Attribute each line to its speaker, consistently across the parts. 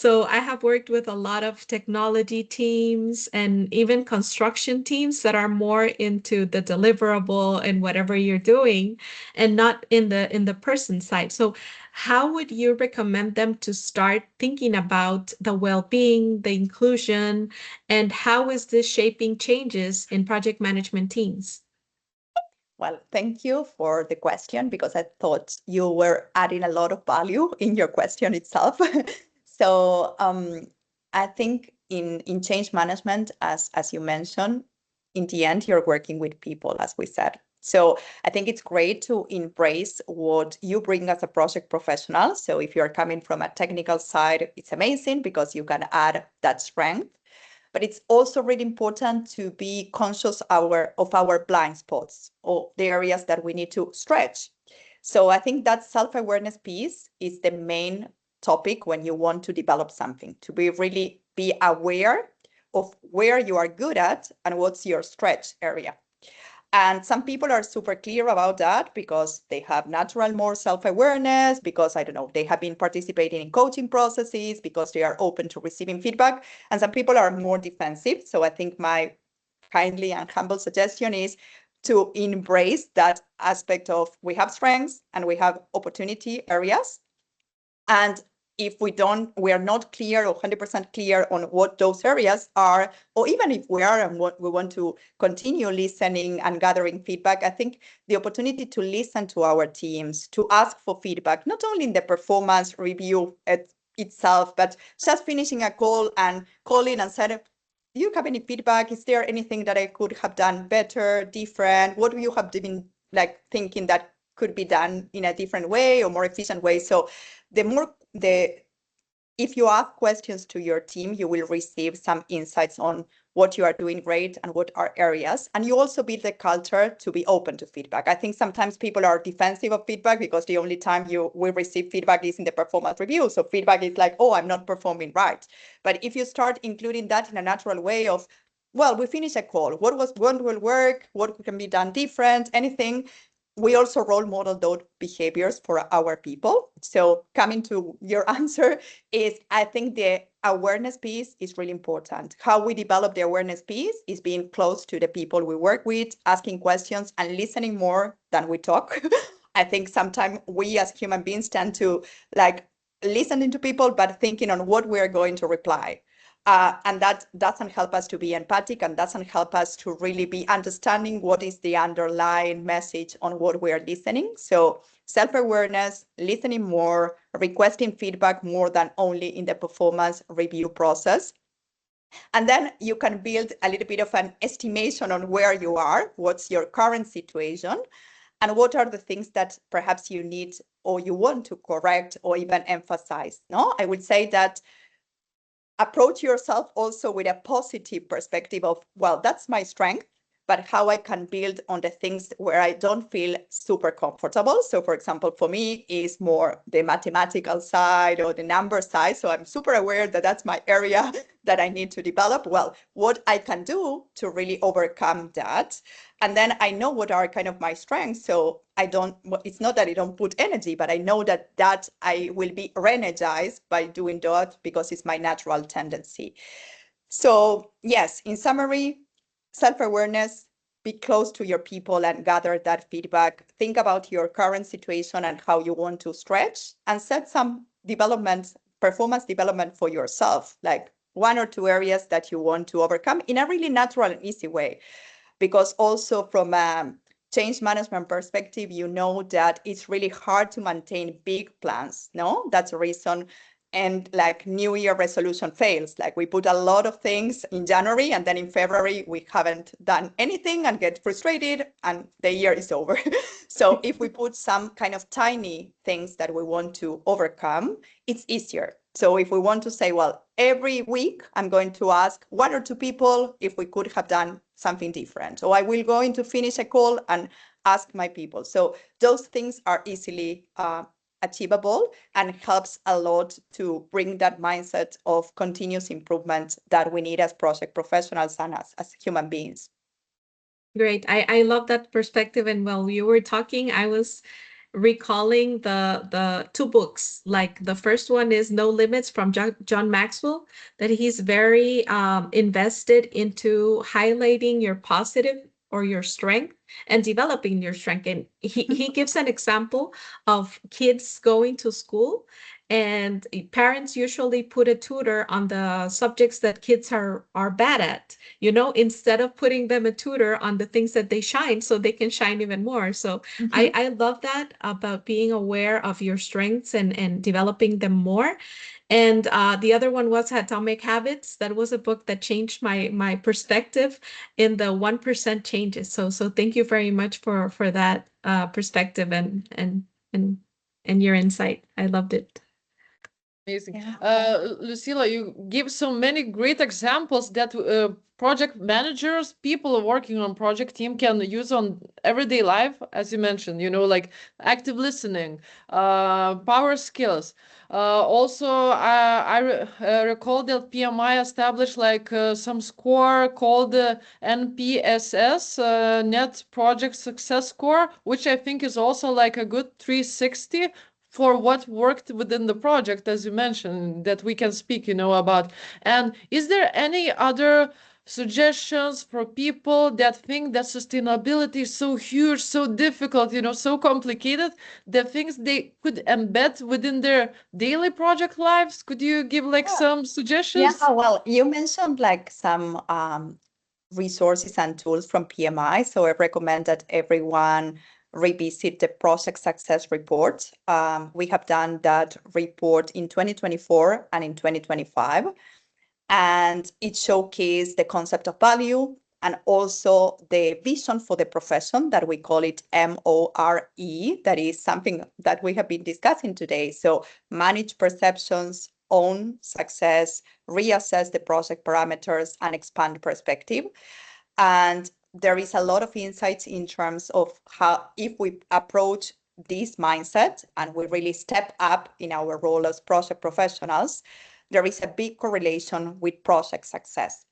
Speaker 1: So I have worked with a lot of technology teams and even construction teams that are more into the deliverable and whatever you're doing and not in the person side. So how would you recommend them to start thinking about the well-being, the inclusion, and how is this shaping changes in project management teams?
Speaker 2: Well, thank you for the question because I thought you were adding a lot of value in your question itself. So I think in change management, as you mentioned, in the end, you're working with people, as we said. So I think it's great to embrace what you bring as a project professional. So if you're coming from a technical side, it's amazing because you can add that strength. But it's also really important to be conscious of our blind spots or the areas that we need to stretch. So I think that self-awareness piece is the main topic when you want to develop something, to really be aware of where you are good at and what's your stretch area. And some people are super clear about that because they have natural more self-awareness, because, I don't know, they have been participating in coaching processes, because they are open to receiving feedback. And some people are more defensive. So I think my kindly and humble suggestion is to embrace that aspect of we have strengths and we have opportunity areas. And if we are not clear or 100% clear on what those areas are, or even if we are and what we want to continue listening and gathering feedback, I think the opportunity to listen to our teams, to ask for feedback, not only in the performance review itself, but just finishing a call and calling and saying, do you have any feedback? Is there anything that I could have done better, different? What do you have been like thinking that could be done in a different way or more efficient way? So if you ask questions to your team, you will receive some insights on what you are doing great and what are areas. And you also build the culture to be open to feedback. I think sometimes people are defensive of feedback because the only time you will receive feedback is in the performance review. So feedback is like, oh, I'm not performing right. But if you start including that in a natural way of, well, we finished a call, what will work, what can be done different, anything, we also role model those behaviors for our people. So coming to your answer is, I think the awareness piece is really important. How we develop the awareness piece is being close to the people we work with, asking questions and listening more than we talk. I think sometimes we as human beings tend to like listening to people, but thinking on what we're going to reply. And that doesn't help us to be empathic and doesn't help us to really be understanding what is the underlying message on what we are listening. So self-awareness, listening more, requesting feedback more than only in the performance review process. And then you can build a little bit of an estimation on where you are, what's your current situation, and what are the things that perhaps you need or you want to correct or even emphasize. No, I would say that approach yourself also with a positive perspective of, well, that's my strength, but how I can build on the things where I don't feel super comfortable. So for example, for me is more the mathematical side or the number side. So I'm super aware that that's my area that I need to develop. Well, what I can do to really overcome that. And then I know what are kind of my strengths. So it's not that I don't put energy, but I know that I will be re-energized by doing that because it's my natural tendency. So yes, in summary, self-awareness, be close to your people and gather that feedback. Think about your current situation and how you want to stretch and set some performance development for yourself, like 1 or 2 areas that you want to overcome in a really natural and easy way. Because also from a change management perspective, you know that it's really hard to maintain big plans. No, that's a reason. And like New Year resolution fails. Like we put a lot of things in January and then in February, we haven't done anything and get frustrated and the year is over. So if we put some kind of tiny things that we want to overcome, it's easier. So if we want to say, well, every week I'm going to ask 1 or 2 people if we could have done something different. So I will going to finish a call and ask my people. So those things are easily achievable and helps a lot to bring that mindset of continuous improvement that we need as project professionals and as human beings.
Speaker 1: Great. I love that perspective. And while you were talking, I was recalling the two books. Like the first one is No Limits from John Maxwell, that he's very invested into highlighting your positive or your strength and developing your strength. And he gives an example of kids going to school, and parents usually put a tutor on the subjects that kids are bad at, you know, instead of putting them a tutor on the things that they shine so they can shine even more. So I love that about being aware of your strengths and developing them more. And the other one was Atomic Habits. That was a book that changed my perspective in the 1% changes. So thank you very much for that perspective and and your insight. I loved it.
Speaker 3: Amazing.
Speaker 2: Yeah.
Speaker 3: Lucila, you give so many great examples that project managers, people working on project team can use on everyday life, as you mentioned, you know, like active listening, power skills. Also, recall that PMI established like some score called NPSS, Net Project Success Score, which I think is also like a good 360 for what worked within the project, as you mentioned, that we can speak, you know, about. And is there any other suggestions for people that think that sustainability is so huge, so difficult, you know, so complicated, the things they could embed within their daily project lives? Could you give like some
Speaker 2: Yeah,
Speaker 3: suggestions?
Speaker 2: well, you mentioned like some resources and tools from PMI. So I recommend that everyone revisit the project success report. We have done that report in 2024 and in 2025. And it showcased the concept of value and also the vision for the profession that we call it MORE. That is something that we have been discussing today. So manage perceptions, own success, reassess the project parameters, and expand perspective. And there is a lot of insights in terms of how, if we approach this mindset and we really step up in our role as project professionals, there is a big correlation with project success.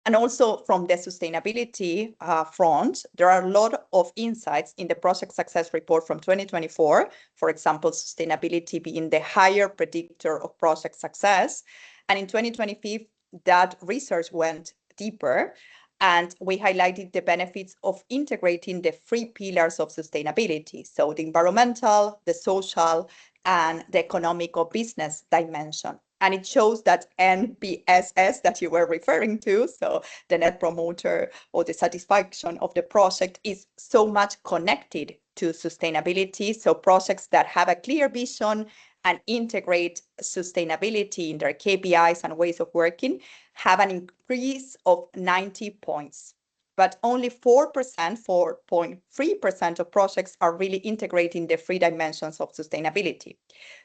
Speaker 2: And also from the sustainability front, there are a lot of insights in the project success report from 2024. For example, sustainability being the higher predictor of project success. And in 2025, that research went deeper, and we highlighted the benefits of integrating the three pillars of sustainability. So the environmental, the social, and the economic or business dimension. And it shows that NPSS that you were referring to, so the net promoter or the satisfaction of the project, is so much connected to sustainability. So projects that have a clear vision and integrate sustainability in their KPIs and ways of working have an increase of 90 points. But only 4.3% of projects are really integrating the three dimensions of sustainability.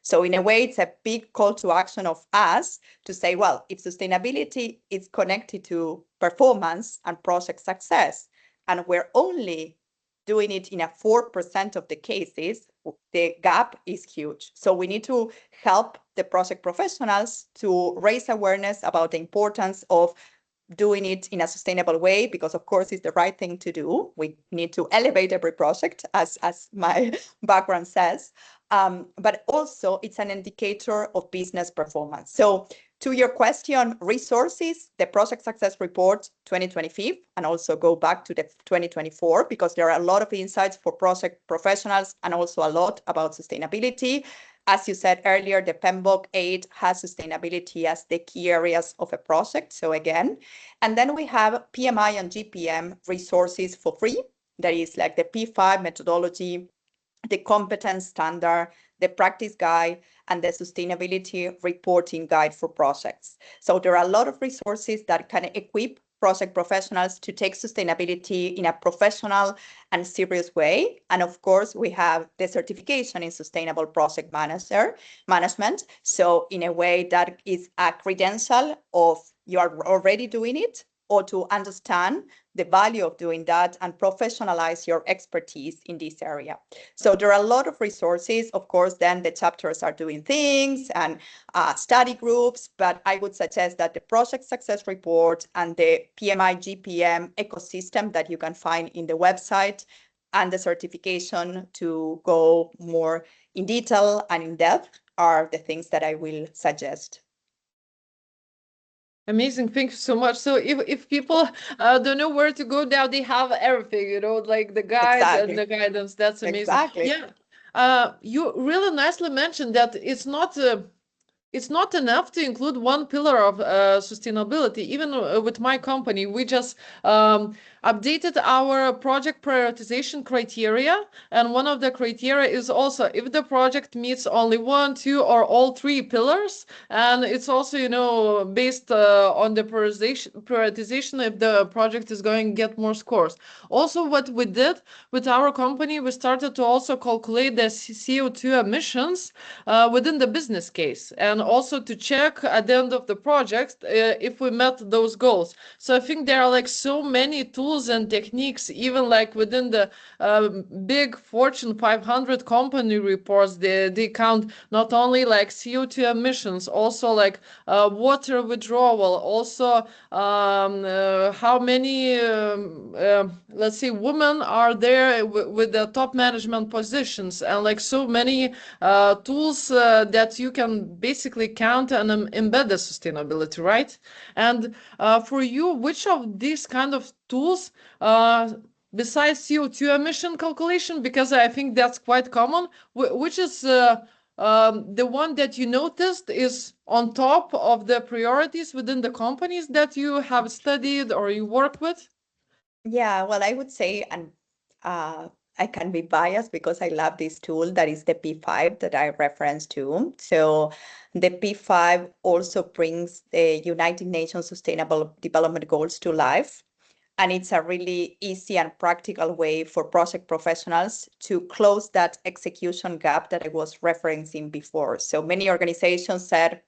Speaker 2: So in a way, it's a big call to action of us to say, well, if sustainability is connected to performance and project success, and we're only doing it in a 4% of the cases, the gap is huge. So we need to help the project professionals to raise awareness about the importance of doing it in a sustainable way, because of course it's the right thing to do. We need to elevate every project, as my background says, but also it's an indicator of business performance. So to your question, resources, the project success report 2025, and also go back to the 2024, because there are a lot of insights for project professionals and also a lot about sustainability. As you said earlier, the PMBOK 8 has sustainability as the key areas of a project. So again, and then we have PMI and GPM resources for free. That is like the P5 methodology, the competence standard, the practice guide, and the sustainability reporting guide for projects. So there are a lot of resources that can equip project professionals to take sustainability in a professional and serious way. And of course, we have the certification in sustainable project management. So in a way that is a credential of you are already doing it, or to understand the value of doing that and professionalize your expertise in this area. So there are a lot of resources. Of course, then the chapters are doing things and study groups, but I would suggest that the project success report and the PMI GPM ecosystem that you can find in the website and the certification to go more in detail and in depth are the things that I will suggest.
Speaker 3: Amazing, thank you so much. So if people don't know where to go now, they have everything, like the guide and the guidance. That's amazing.
Speaker 2: Exactly.
Speaker 3: Yeah. You really nicely mentioned that it's not enough to include one pillar of sustainability. Even with my company, we just updated our project prioritization criteria. And one of the criteria is also if the project meets only one, two, or all three pillars. And it's also, based on the prioritization if the project is going to get more scores. Also, what we did with our company, we started to also calculate the CO2 emissions within the business case, and also to check at the end of the project if we met those goals. So I think there are like so many tools and techniques, even like within the big Fortune 500 company reports. They count not only like CO2 emissions, also like water withdrawal, also how many let's say women are there with the top management positions, and like so many tools that you can basically count and embed the sustainability, right? And for you, which of these kind of tools, besides CO2 emission calculation, because I think that's quite common, which is the one that you noticed is on top of the priorities within the companies that you have studied or you work with?
Speaker 2: Yeah, well, I would say, and I can be biased because I love this tool that is the P5 that I referenced to. So the P5 also brings the United Nations Sustainable Development Goals to life. And it's a really easy and practical way for project professionals to close that execution gap that I was referencing before. So many organizations said,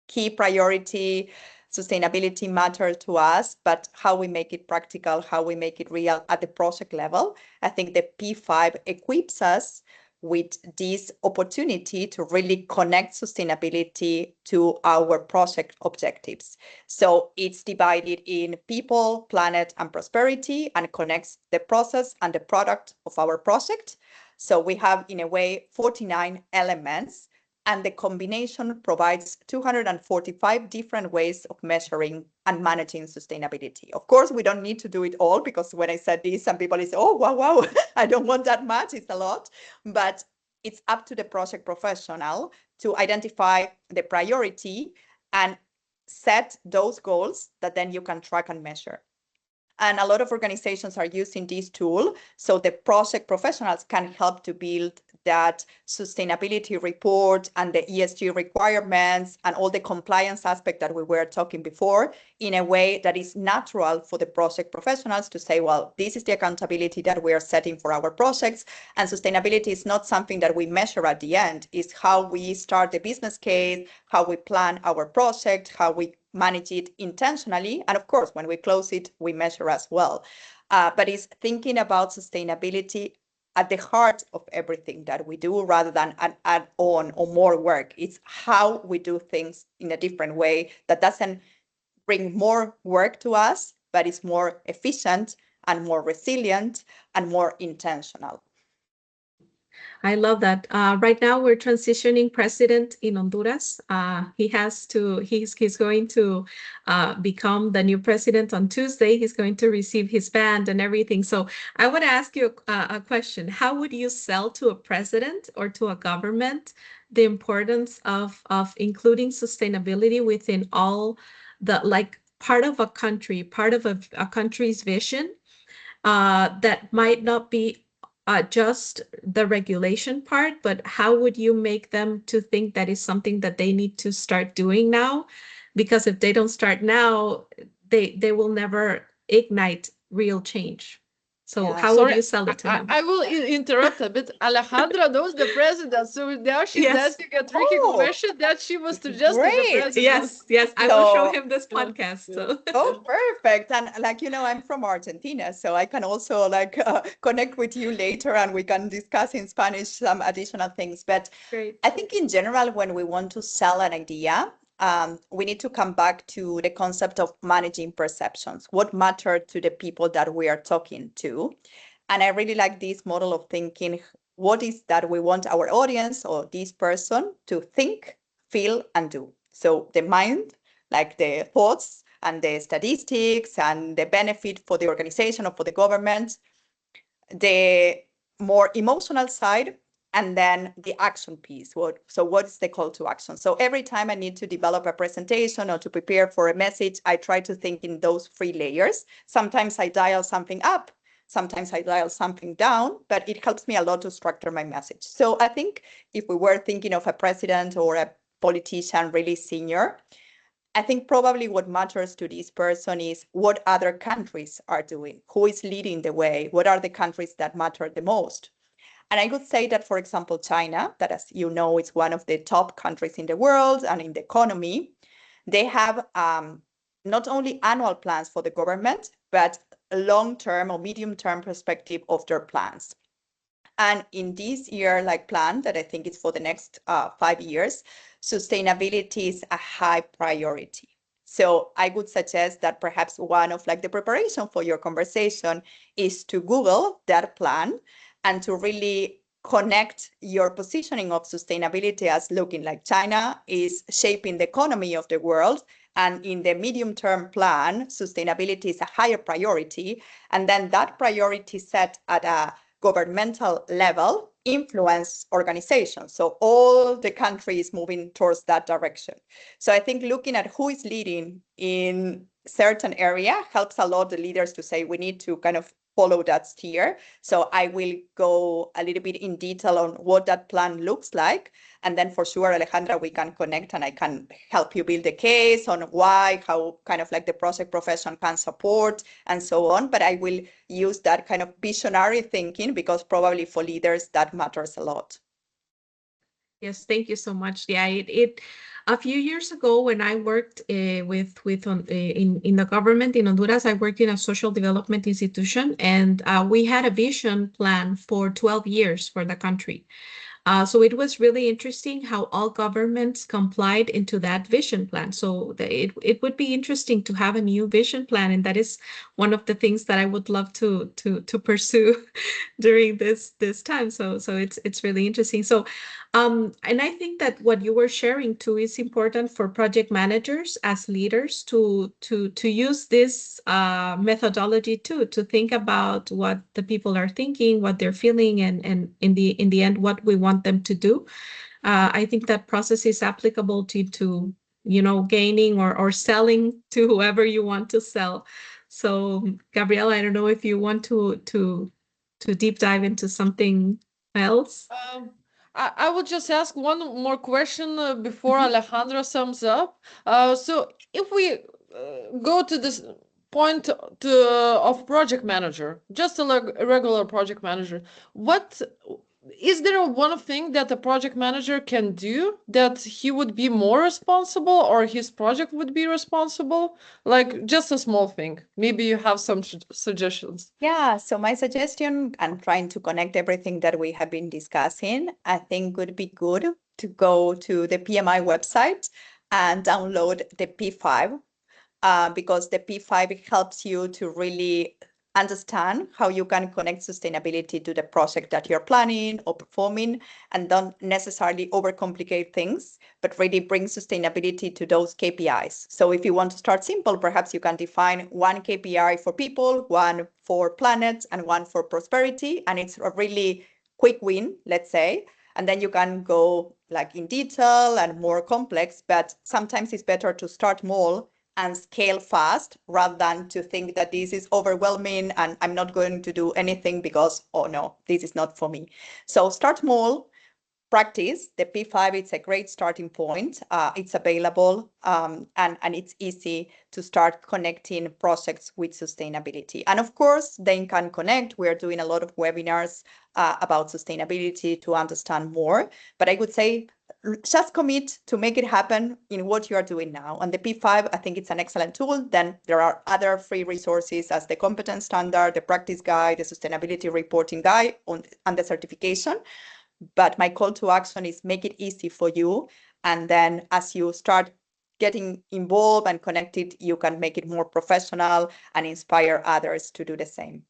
Speaker 2: key priority, sustainability matters to us, but how we make it practical, how we make it real at the project level. I think the P5 equips us with this opportunity to really connect sustainability to our project objectives. So it's divided in people, planet, and prosperity, and connects the process and the product of our project. So we have, in a way, 49 elements, and the combination provides 245 different ways of measuring and managing sustainability. Of course, we don't need to do it all, because when I said this, some people say, oh, wow, I don't want that much, it's a lot. But it's up to the project professional to identify the priority and set those goals that then you can track and measure. And a lot of organizations are using this tool, so the project professionals can help to build that sustainability report and the ESG requirements and all the compliance aspect that we were talking before in a way that is natural for the project professionals to say, well, this is the accountability that we are setting for our projects. And sustainability is not something that we measure at the end. It's how we start the business case, how we plan our project, how we manage it intentionally. And of course, when we close it, we measure as well. But it's thinking about sustainability at the heart of everything that we do, rather than an add-on or more work. It's how we do things in a different way that doesn't bring more work to us, but is more efficient and more resilient and more intentional.
Speaker 1: I love that. Right now, we're transitioning president in Honduras. He's going to become the new president on Tuesday. He's going to receive his band and everything. So I want to ask you a question. How would you sell to a president or to a government the importance of including sustainability within all the, like, part of a country, part of a country's vision, that might not be just the regulation part, but how would you make them to think that is something that they need to start doing now? Because if they don't start now, they will never ignite real change. So
Speaker 2: Yeah.
Speaker 1: how would you sell it to them?
Speaker 3: I will interrupt a bit. Alejandra knows the president, so now she's
Speaker 1: Yes.
Speaker 3: asking a tricky question that she was suggesting the
Speaker 2: Great.
Speaker 3: president.
Speaker 1: Yes, I will show
Speaker 2: So-
Speaker 1: him this podcast. So
Speaker 2: Oh, perfect. And I'm from Argentina, so I can also connect with you later and we can discuss in Spanish some additional things. But
Speaker 1: great.
Speaker 2: I think in general, when we want to sell an idea, we need to come back to the concept of managing perceptions. What mattered to the people that we are talking to? And I really like this model of thinking, what is that we want our audience or this person to think, feel, and do. So the mind, like the thoughts and the statistics and the benefit for the organization or for the government, the more emotional side, and then the action piece. What is the call to action? So every time I need to develop a presentation or to prepare for a message, I try to think in those 3 layers. Sometimes I dial something up, sometimes I dial something down, but it helps me a lot to structure my message. So I think if we were thinking of a president or a politician really senior, I think probably what matters to this person is what other countries are doing, who is leading the way, what are the countries that matter the most. And I would say that, for example, China, that, as you know, is one of the top countries in the world and in the economy, they have not only annual plans for the government, but a long-term or medium-term perspective of their plans. And in this year, like plan that I think is for the next 5 years, sustainability is a high priority. So I would suggest that perhaps one of like the preparation for your conversation is to Google that plan and to really connect your positioning of sustainability as looking like China is shaping the economy of the world. And in the medium term plan, sustainability is a higher priority. And then that priority set at a governmental level influence organizations. So all the country is moving towards that direction. So I think looking at who is leading in certain area helps a lot the leaders to say we need to kind of follow that steer. So I will go a little bit in detail on what that plan looks like. And then for sure, Alejandra, we can connect and I can help you build a case on why, how kind of like the project profession can support and so on. But I will use that kind of visionary thinking because probably for leaders that matters a lot.
Speaker 1: Yes, thank you so much. Yeah, it a few years ago when I worked in the government in Honduras, I worked in a social development institution, and we had a vision plan for 12 years for the country. So it was really interesting how all governments complied into that vision plan. So it would be interesting to have a new vision plan, and that is one of the things that I would love to pursue during this time. So it's really interesting. So and I think that what you were sharing too is important for project managers as leaders to use this methodology too, to think about what the people are thinking, what they're feeling, and in the end, what we want them to do. I think that process is applicable to gaining or selling to whoever you want to sell. So Gabriela, I don't know if you want to deep dive into something else.
Speaker 3: I will just ask one more question before
Speaker 1: Mhm.
Speaker 3: Alejandra sums up. So if we go to this point of project manager, just a regular project manager, what is there one thing that a project manager can do that he would be more responsible or his project would be responsible? Like just a small thing. Maybe you have some suggestions.
Speaker 2: Yeah, so my suggestion, and trying to connect everything that we have been discussing, I think would be good to go to the PMI website and download the P5, because the P5 helps you to really understand how you can connect sustainability to the project that you're planning or performing, and don't necessarily overcomplicate things, but really bring sustainability to those KPIs. So if you want to start simple, perhaps you can define one KPI for people, one for planet, and one for prosperity. And it's a really quick win, let's say. And then you can go like in detail and more complex, but sometimes it's better to start small and scale fast rather than to think that this is overwhelming and I'm not going to do anything because, oh no, this is not for me. So start small, practice. The P5, it's a great starting point. It's available and it's easy to start connecting projects with sustainability. And of course, they can connect. We're doing a lot of webinars about sustainability to understand more. But I would say just commit to make it happen in what you are doing now. And the P5, I think it's an excellent tool. Then there are other free resources as the competence standard, the practice guide, the sustainability reporting guide, and the certification. But my call to action is make it easy for you. And then as you start getting involved and connected, you can make it more professional and inspire others to do the same.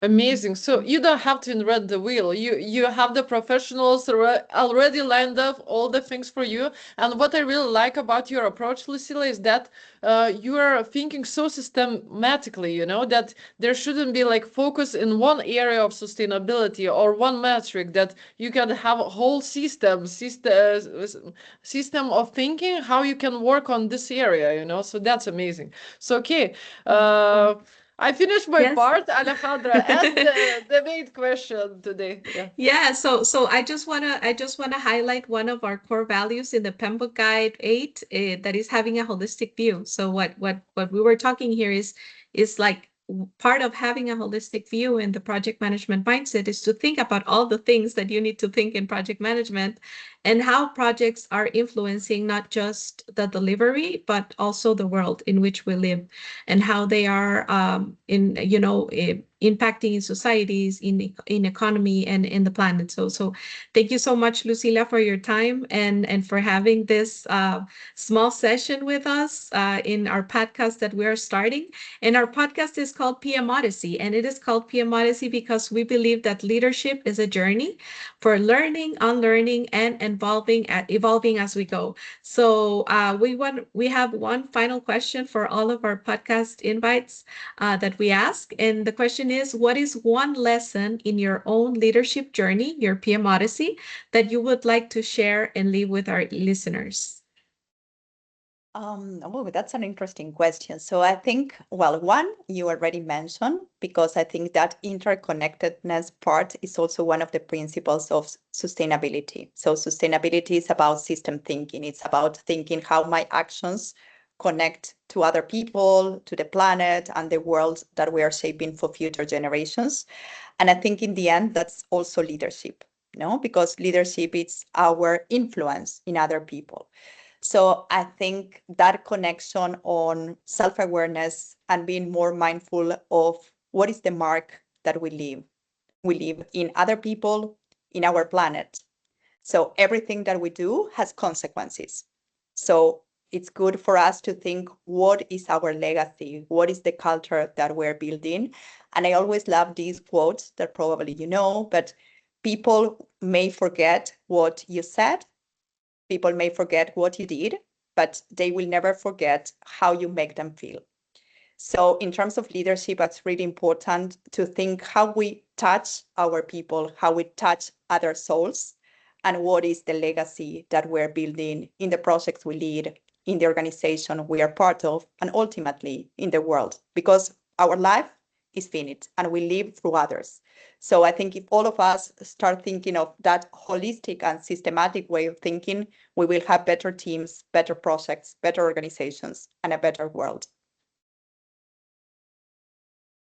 Speaker 3: Amazing. So you don't have to invent the wheel. You have the professionals already lined up all the things for you. And what I really like about your approach, Lucila, is that you are thinking so systematically, that there shouldn't be like focus in one area of sustainability or one metric, that you can have a whole system of thinking how you can work on this area, So that's amazing. So, okay. I finished my
Speaker 1: Yes.
Speaker 3: part. Alejandra, ask the main question today. Yeah.
Speaker 1: Yeah, so I just wanna highlight one of our core values in the PMBOK Guide 8, that is having a holistic view. So what we were talking here is like part of having a holistic view in the project management mindset is to think about all the things that you need to think in project management and how projects are influencing not just the delivery but also the world in which we live, and how they are impacting in societies, in economy, and in the planet. So thank you so much, Lucila, for your time and for having this small session with us in our podcast that we are starting. And our podcast is called PMOdyssey, and it is called PMOdyssey because we believe that leadership is a journey for learning, unlearning, and evolving as we go. So we have one final question for all of our podcast invites that we ask. And the question is, what is one lesson in your own leadership journey, your PMOdyssey, that you would like to share and leave with our listeners?
Speaker 2: That's an interesting question. So I think, well, one you already mentioned, because I think that interconnectedness part is also one of the principles of sustainability. So sustainability is about system thinking. It's about thinking how my actions connect to other people, to the planet, and the world that we are shaping for future generations. And I think in the end, that's also leadership, because leadership is our influence in other people. So I think that connection on self-awareness and being more mindful of what is the mark that we leave. We leave in other people, in our planet. So everything that we do has consequences. So it's good for us to think, what is our legacy? What is the culture that we're building? And I always love these quotes that probably you know, but people may forget what you said, people may forget what you did, but they will never forget how you make them feel. So in terms of leadership, it's really important to think how we touch our people, how we touch other souls, and what is the legacy that we're building in the projects we lead, in the organization we are part of, and ultimately in the world. Because our life is finite and we live through others. So I think if all of us start thinking of that holistic and systematic way of thinking, we will have better teams, better projects, better organizations, and a better world.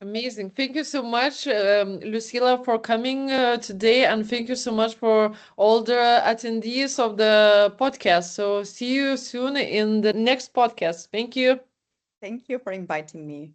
Speaker 3: Amazing. Thank you so much, Lucila, for coming today. And thank you so much for all the attendees of the podcast. So see you soon in the next podcast. Thank you.
Speaker 2: Thank you for inviting me.